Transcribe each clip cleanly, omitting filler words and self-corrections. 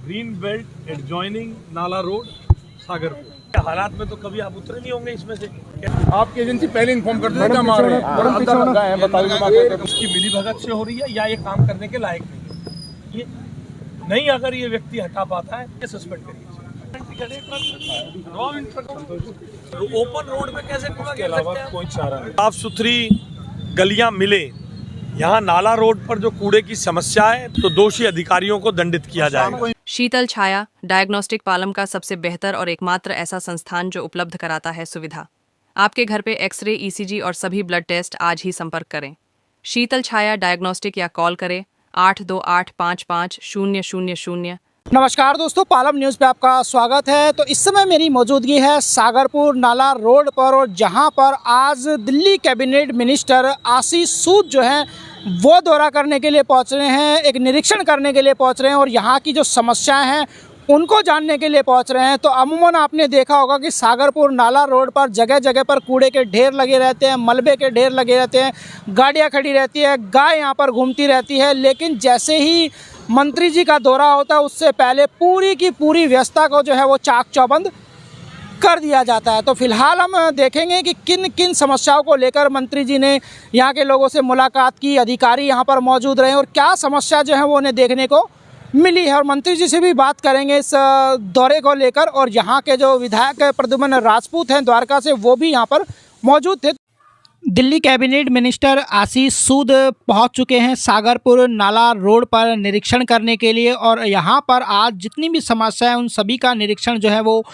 Green belt adjoining नाला road Sagarpur. हालात में तो कभी आप उतरे नहीं होंगे इसमें से। आपकी एजेंसी पहले इन्फॉर्म कर देते उसकी मिली भगत से हो रही है या ये काम करने के लायक नहीं है। ये नहीं, अगर ये व्यक्ति हटा पाता है ये सस्पेंड करिए। ओपन रोड पे कैसे कूड़ा गिर सकते हैं? कोई चारा नहीं। साफ सुथरी गलियां मिले, यहाँ नाला रोड पर जो कूड़े की समस्या है तो दोषी अधिकारियों को दंडित किया जाएगा। शीतल छाया डायग्नोस्टिक पालम का सबसे बेहतर और एकमात्र ऐसा संस्थान जो उपलब्ध कराता है सुविधा। आपके घर पे एक्सरे, ईसीजी और सभी ब्लड टेस्ट आज ही संपर्क करें। शीतल छाया डायग्नोस्टिक या कॉल करें 82855000। नमस्कार दोस्तों, पालम न्यूज़ पे आपका स्वागत है। तो इस समय मेरी मौजूदगी है सागरपुर नाला रोड पर, और जहां पर आज दिल्ली कैबिनेट मिनिस्टर आशीष सूद जो हैं वो दौरा करने के लिए पहुंच रहे हैं, एक निरीक्षण करने के लिए पहुंच रहे हैं और यहां की जो समस्याएं हैं उनको जानने के लिए पहुंच रहे हैं। तो अमूमन आपने देखा होगा कि सागरपुर नाला रोड पर जगह जगह पर कूड़े के ढेर लगे रहते हैं, मलबे के ढेर लगे रहते हैं, गाड़ियाँ खड़ी रहती है, गाय यहाँ पर घूमती रहती है। लेकिन जैसे ही मंत्री जी का दौरा होता है उससे पहले पूरी की पूरी व्यवस्था को जो है वो चाक चौबंद कर दिया जाता है। तो फिलहाल हम देखेंगे कि किन किन समस्याओं को लेकर मंत्री जी ने यहाँ के लोगों से मुलाकात की, अधिकारी यहाँ पर मौजूद रहे और क्या समस्या जो है वो उन्हें देखने को मिली है। और मंत्री जी से भी बात करेंगे इस दौरे को लेकर। और यहाँ के जो विधायक प्रद्युम्न राजपूत हैं द्वारका से, वो भी यहाँ पर मौजूद थे। दिल्ली कैबिनेट मिनिस्टर आशीष सूद पहुंच चुके हैं सागरपुर नाला रोड पर निरीक्षण करने के लिए, और यहाँ पर आज जितनी भी समस्या है उन सभी का निरीक्षण जो है वो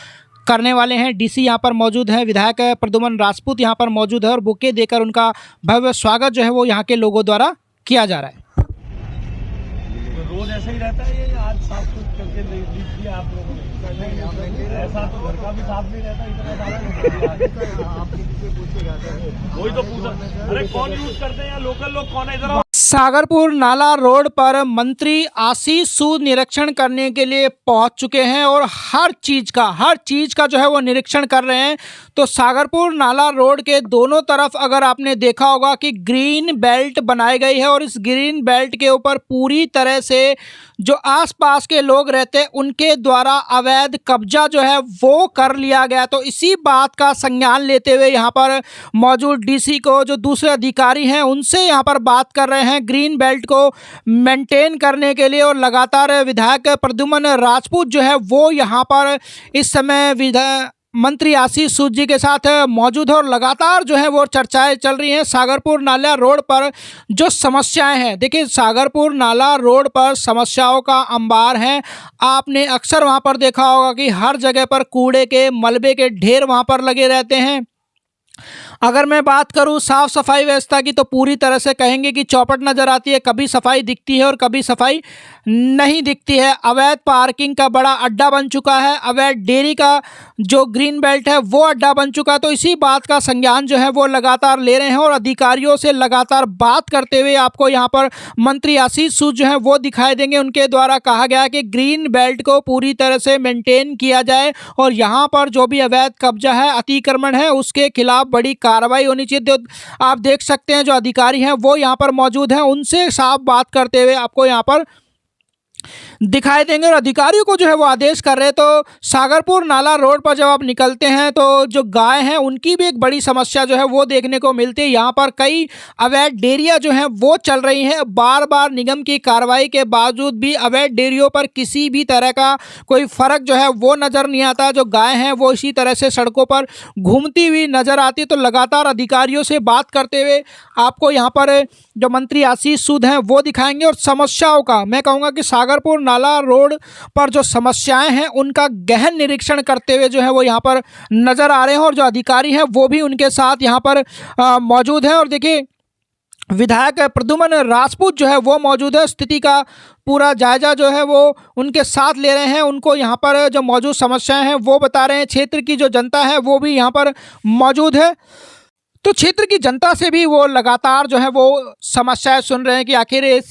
करने वाले हैं। डीसी यहाँ पर मौजूद है, विधायक प्रद्युम्न राजपूत यहाँ पर मौजूद है और बुके देकर उनका भव्य स्वागत जो है वो यहाँ के लोगों द्वारा किया जा रहा है। रोज ऐसा ही रहता है ये, आज साफ कुछ करके लीक किया आप लोगों ने? ऐसा तो घर का भी साफ नहीं रहता, इतना सारा वही तो पूछा। अरे कौन यूज करते हैं या लोकल लोग कौन है? इधर सागरपुर नाला रोड पर मंत्री आशीष सूद निरीक्षण करने के लिए पहुंच चुके हैं और हर चीज़ का जो है वो निरीक्षण कर रहे हैं। तो सागरपुर नाला रोड के दोनों तरफ अगर आपने देखा होगा कि ग्रीन बेल्ट बनाई गई है और इस ग्रीन बेल्ट के ऊपर पूरी तरह से जो आसपास के लोग रहते हैं उनके द्वारा अवैध कब्जा जो है वो कर लिया गया। तो इसी बात का संज्ञान लेते हुए यहाँ पर मौजूद डीसी को, जो दूसरे अधिकारी हैं, उनसे यहाँ पर बात कर रहे हैं ग्रीन बेल्ट को मेंटेन करने के लिए। और लगातार विधायक प्रद्युम्न राजपूत जो है वो यहाँ पर इस समय मंत्री आशीष सूद जी के साथ मौजूद है और लगातार जो है वो चर्चाएं चल रही हैं सागरपुर नाला रोड पर जो समस्याएं हैं। देखिए, सागरपुर नाला रोड पर समस्याओं का अंबार है। आपने अक्सर वहां पर देखा होगा कि हर जगह पर कूड़े के मलबे के ढेर वहां पर लगे रहते हैं। अगर मैं बात करूं साफ सफाई व्यवस्था की तो पूरी तरह से कहेंगे कि चौपट नज़र आती है, कभी सफाई दिखती है और कभी सफाई नहीं दिखती है। अवैध पार्किंग का बड़ा अड्डा बन चुका है, अवैध डेयरी का जो ग्रीन बेल्ट है वो अड्डा बन चुका है। तो इसी बात का संज्ञान जो है वो लगातार ले रहे हैं और अधिकारियों से लगातार बात करते हुए आपको यहाँ पर मंत्री आशीष सूद जो है वो दिखाई देंगे। उनके द्वारा कहा गया कि ग्रीन बेल्ट को पूरी तरह से मेंटेन किया जाए और यहाँ पर जो भी अवैध कब्जा है, अतिक्रमण है, उसके खिलाफ बड़ी कार्रवाई होनी चाहिए। तो आप देख सकते हैं जो अधिकारी हैं वो यहाँ पर मौजूद हैं, उनसे साफ बात करते हुए आपको यहाँ पर दिखाई देंगे और अधिकारियों को जो है वो आदेश कर रहे हैं। तो सागरपुर नाला रोड पर जब आप निकलते हैं तो जो गाय हैं उनकी भी एक बड़ी समस्या जो है वो देखने को मिलती है। यहाँ पर कई अवैध डेयरियाँ जो हैं वो चल रही हैं। बार बार निगम की कार्रवाई के बावजूद भी अवैध डेयरियों पर किसी भी तरह का कोई फ़र्क जो है वो नज़र नहीं आता। जो गाय हैं वो इसी तरह से सड़कों पर घूमती हुई नज़र आती। तो लगातार अधिकारियों से बात करते हुए आपको यहाँ पर जो मंत्री आशीष सूद हैं वो दिखाएंगे और समस्याओं का, मैं कहूँगा कि सागरपुर नाला रोड पर जो समस्याएं हैं उनका गहन निरीक्षण करते हुए जो है वो यहाँ पर नज़र आ रहे हैं और जो अधिकारी हैं वो भी उनके साथ यहाँ पर मौजूद हैं। और देखिए, विधायक प्रद्युम्न राजपूत जो है वो मौजूद है, स्थिति का पूरा जायजा जो है वो उनके साथ ले रहे हैं। उनको यहाँ पर जो मौजूद समस्याएं हैं वो बता रहे हैं। क्षेत्र की जो जनता है वो भी यहाँ पर मौजूद है। तो क्षेत्र की जनता से भी वो लगातार जो है वो समस्याएं सुन रहे हैं कि आखिर इस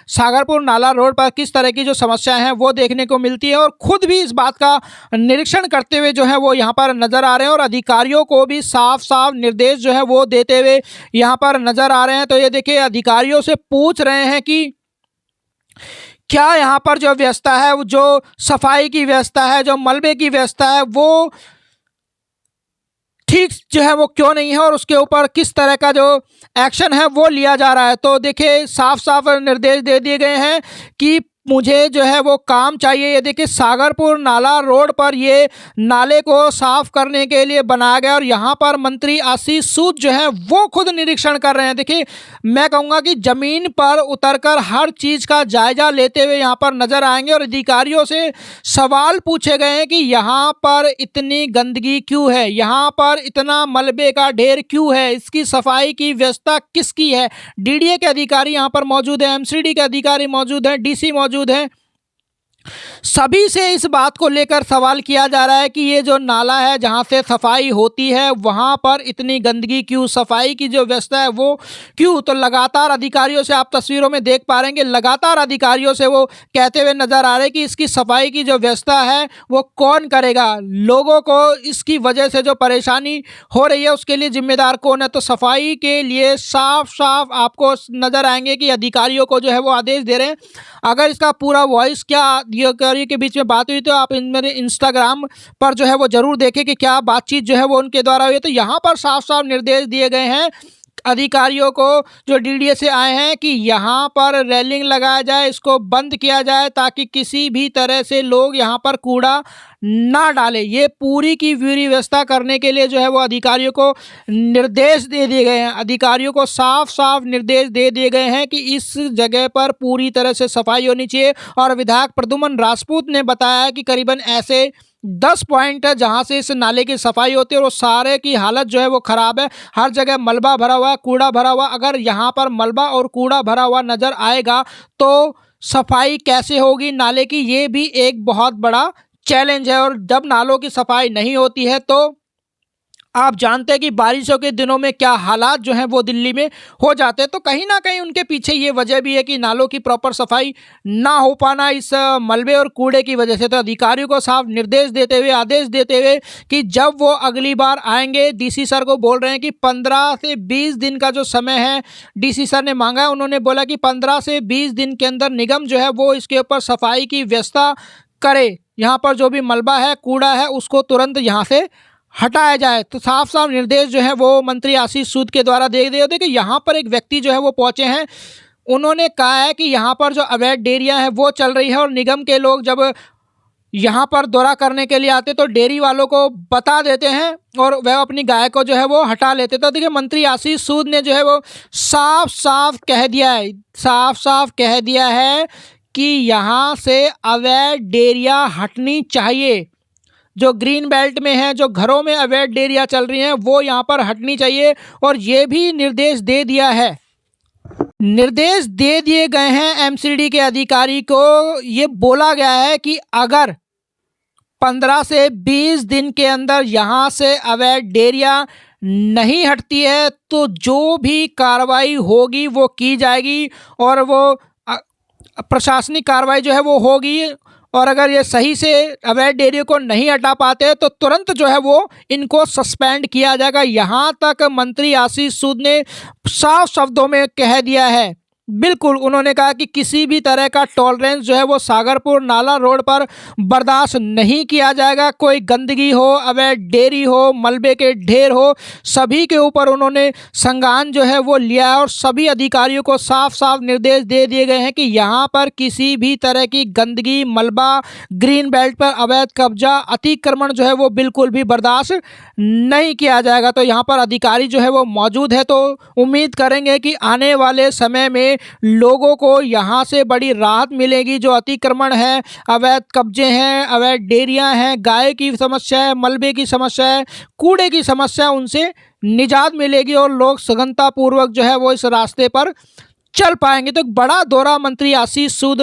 सागरपुर नाला रोड पर किस तरह की जो समस्याएं हैं वो देखने को मिलती है और खुद भी इस बात का निरीक्षण करते हुए जो है वो यहाँ पर नज़र आ रहे हैं और अधिकारियों को भी साफ साफ निर्देश जो है वो देते हुए यहाँ पर नज़र आ रहे हैं। तो ये देखिए, अधिकारियों से पूछ रहे हैं कि क्या यहाँ पर जो व्यवस्था है, जो सफाई की व्यवस्था है, जो मलबे की व्यवस्था है, वो ठीक जो है वो क्यों नहीं है और उसके ऊपर किस तरह का जो एक्शन है वो लिया जा रहा है। तो देखिए साफ साफ निर्देश दे दिए गए हैं कि मुझे जो है वो काम चाहिए। ये देखिए सागरपुर नाला रोड पर ये नाले को साफ करने के लिए बनाया गया और यहाँ पर मंत्री आशीष सूद जो है वो खुद निरीक्षण कर रहे हैं। देखिए मैं कहूँगा कि ज़मीन पर उतरकर हर चीज़ का जायजा लेते हुए यहाँ पर नज़र आएंगे और अधिकारियों से सवाल पूछे गए हैं कि यहाँ पर इतनी गंदगी क्यों है, यहाँ पर इतना मलबे का ढेर क्यों है, इसकी सफाई की व्यवस्था किसकी है। डीडीए के अधिकारी यहाँ पर मौजूद हैं, एमसीडी के अधिकारी मौजूद हैं, डीसी मौजूद हैं। सभी से इस बात को लेकर सवाल किया जा रहा है कि ये जो नाला है जहाँ से सफाई होती है वहाँ पर इतनी गंदगी क्यों, सफाई की जो व्यवस्था है वो क्यों। तो लगातार अधिकारियों से आप तस्वीरों में देख पा रहे हैं कि लगातार अधिकारियों से वो कहते हुए नजर आ रहे हैं कि इसकी सफाई की जो व्यवस्था है वो कौन करेगा, लोगों को इसकी वजह से जो परेशानी हो रही है उसके लिए जिम्मेदार कौन है। तो सफाई के लिए साफ साफ आपको नजर आएंगे कि अधिकारियों को जो है वो आदेश दे रहे हैं। अगर इसका पूरा वॉइस क्या अधिकारियों के बीच में बात हुई तो आप मेरे इंस्टाग्राम पर जो है वो जरूर देखें कि क्या बातचीत जो है वो उनके द्वारा हुई है। तो यहाँ पर साफ साफ निर्देश दिए गए हैं अधिकारियों को जो डीडीए से आए हैं कि यहाँ पर रेलिंग लगाया जाए, इसको बंद किया जाए ताकि किसी भी तरह से लोग यहाँ पर कूड़ा ना डाले। ये पूरी की पूरी व्यवस्था करने के लिए जो है वो अधिकारियों को निर्देश दे दिए गए हैं। अधिकारियों को साफ साफ निर्देश दे दिए गए हैं कि इस जगह पर पूरी तरह से सफाई होनी चाहिए। और विधायक प्रद्युमन राजपूत ने बताया है कि करीबन ऐसे 10 पॉइंट है जहां से इस नाले की सफाई होती है और वो सारे की हालत जो है वो ख़राब है। हर जगह मलबा भरा हुआ है, कूड़ा भरा हुआ। अगर यहाँ पर मलबा और कूड़ा भरा हुआ नज़र आएगा तो सफाई कैसे होगी नाले की, ये भी एक बहुत बड़ा चैलेंज है। और जब नालों की सफाई नहीं होती है तो आप जानते हैं कि बारिशों के दिनों में क्या हालात जो हैं वो दिल्ली में हो जाते हैं। तो कहीं ना कहीं उनके पीछे ये वजह भी है कि नालों की प्रॉपर सफाई ना हो पाना इस मलबे और कूड़े की वजह से। तो अधिकारियों को साफ निर्देश देते हुए, आदेश देते हुए कि जब वो अगली बार आएंगे, डीसी सर को बोल रहे हैं कि 15 से 20 दिन का जो समय है डीसी सर ने मांगा है। उन्होंने बोला कि 15 से 20 दिन के अंदर निगम जो है वो इसके ऊपर सफाई की व्यवस्था करे। यहाँ पर जो भी मलबा है, कूड़ा है, उसको तुरंत यहाँ से हटाया जाए। तो साफ साफ निर्देश जो है वो मंत्री आशीष सूद के द्वारा दे दिए थे कि यहाँ पर एक व्यक्ति जो है वो पहुँचे हैं। उन्होंने कहा है कि यहाँ पर जो अवैध डेयरियाँ हैं वो चल रही है और निगम के लोग जब यहाँ पर दौरा करने के लिए आते तो डेयरी वालों को बता देते हैं और वह अपनी गाय को जो है वो हटा लेते। तो देखिए मंत्री आशीष सूद ने जो है वो साफ साफ कह दिया है कि यहाँ से अवैध डेयरियाँ हटनी चाहिए। जो ग्रीन बेल्ट में है, जो घरों में अवैध डेयरियाँ चल रही हैं वो यहाँ पर हटनी चाहिए। और ये भी निर्देश दे दिया है, निर्देश दे दिए गए हैं एमसीडी के अधिकारी को। ये बोला गया है कि अगर 15 से 20 दिन के अंदर यहाँ से अवैध डेयरियाँ नहीं हटती है तो जो भी कार्रवाई होगी वो की जाएगी और वो प्रशासनिक कार्रवाई जो है वो होगी। और अगर ये सही से अवैध डेयरियों को नहीं हटा पाते तो तुरंत जो है वो इनको सस्पेंड किया जाएगा। यहाँ तक मंत्री आशीष सूद ने साफ शब्दों में कह दिया है। बिल्कुल उन्होंने कहा कि किसी भी तरह का टॉलरेंस जो है वो सागरपुर नाला रोड पर बर्दाश्त नहीं किया जाएगा। कोई गंदगी हो, अवैध डेयरी हो, मलबे के ढेर हो, सभी के ऊपर उन्होंने संज्ञान जो है वो लिया है। और सभी अधिकारियों को साफ साफ निर्देश दे दिए गए हैं कि यहाँ पर किसी भी तरह की गंदगी, मलबा, ग्रीन बेल्ट पर अवैध कब्जा, अतिक्रमण जो है वो बिल्कुल भी बर्दाश्त नहीं किया जाएगा। तो यहाँ पर अधिकारी जो है वो मौजूद है तो उम्मीद करेंगे कि आने वाले समय में लोगों को यहाँ से बड़ी राहत मिलेगी। जो अतिक्रमण है, अवैध कब्जे हैं, अवैध डेयरियाँ हैं, गाय की समस्या है, मलबे की समस्या है, कूड़े की समस्या, उनसे निजात मिलेगी और लोग सघनतापूर्वक जो है वो इस रास्ते पर चल पाएंगे। तो एक बड़ा दौरा मंत्री आशीष सूद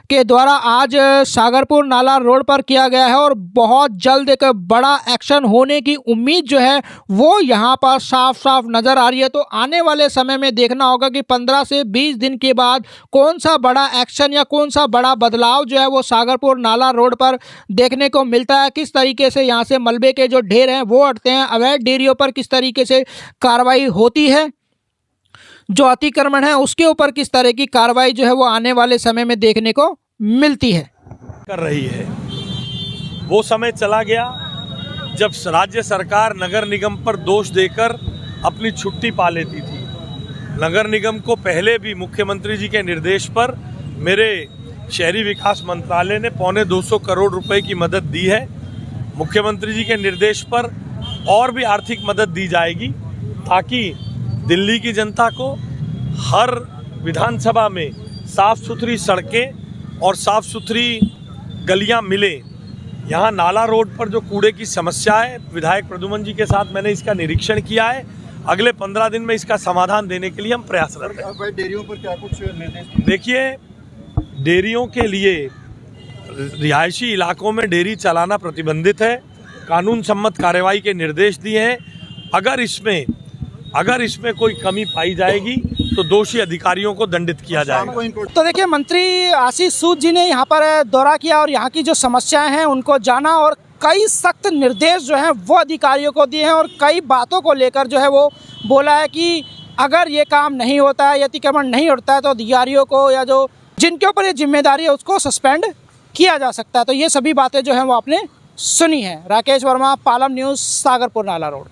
के द्वारा आज सागरपुर नाला रोड पर किया गया है और बहुत जल्द एक बड़ा एक्शन होने की उम्मीद जो है वो यहाँ पर साफ साफ नज़र आ रही है। तो आने वाले समय में देखना होगा कि 15 से 20 दिन के बाद कौन सा बड़ा एक्शन या कौन सा बड़ा बदलाव जो है वो सागरपुर नाला रोड पर देखने को मिलता है। किस तरीके से यहाँ से मलबे के जो ढेर हैं वो हटते हैं, अवैध डेयरियों पर किस तरीके से कार्रवाई होती है, जो अतिक्रमण है उसके ऊपर किस तरह की कार्रवाई जो है वो आने वाले समय में देखने को मिलती है। कर रही है। वो समय चला गया जब राज्य सरकार नगर निगम पर दोष देकर अपनी छुट्टी पा लेती थी। नगर निगम को पहले भी मुख्यमंत्री जी के निर्देश पर मेरे शहरी विकास मंत्रालय ने 225 करोड़ रुपए की मदद दी है। मुख्यमंत्री जी के निर्देश पर और भी आर्थिक मदद दी जाएगी ताकि दिल्ली की जनता को हर विधानसभा में साफ सुथरी सड़कें और साफ सुथरी गलियां मिले। यहाँ नाला रोड पर जो कूड़े की समस्या है, विधायक प्रद्युमन जी के साथ मैंने इसका निरीक्षण किया है। अगले 15 दिन में इसका समाधान देने के लिए हम प्रयासरत हैं। डेयरियों पर क्या कुछ निर्देश? देखिए, डेयरियों के लिए रिहायशी इलाकों में डेयरी चलाना प्रतिबंधित है। कानून सम्मत कार्रवाई के निर्देश दिए हैं। अगर इसमें कोई कमी पाई जाएगी तो दोषी अधिकारियों को दंडित किया जाएगा। तो देखिए, मंत्री आशीष सूद जी ने यहाँ पर दौरा किया और यहाँ की जो समस्याएं हैं उनको जाना और कई सख्त निर्देश जो हैं वो अधिकारियों को दिए हैं और कई बातों को लेकर जो है वो बोला है कि अगर ये काम नहीं होता है या अतिक्रमण नहीं उठता है तो अधिकारियों को या जो जिनके ऊपर ये जिम्मेदारी है उसको सस्पेंड किया जा सकता है। तो ये सभी बातें जो हैं वो आपने सुनी है। राकेश वर्मा, पालम न्यूज़, सागरपुर नाला रोड।